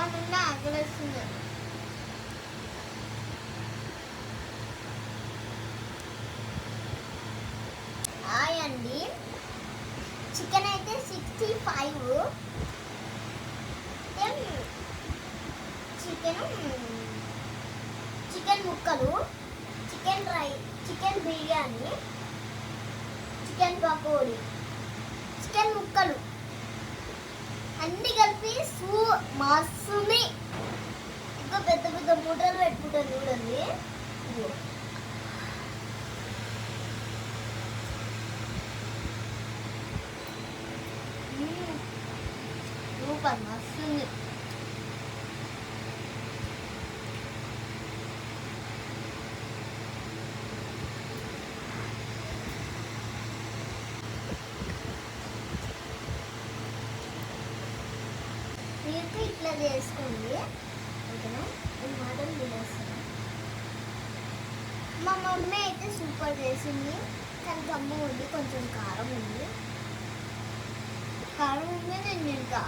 అప్పటి నుండి ఆకలిస్తుంది. హాయ్ అండి. చికెన్ అయితే 65, చికెన్ ముక్కలు, chicken biryani, chicken pakodi, chicken ముక్కలు అన్నీ కలిపి మస్తుంది. ఇంకా పెద్ద పెద్ద మూటలు పెట్టుకుంటాను చూడండి. సూపర్ మస్తుంది. మీకు ఇట్లా చేసుకోండి. ఓకేనా? నేను మాటలు తినేస్తాను. మా మమ్మీ అయితే సూపర్ చేసింది, కానీ గమ్ము ఉంది, కొంచెం కారం ఉంది. నేను తింటా.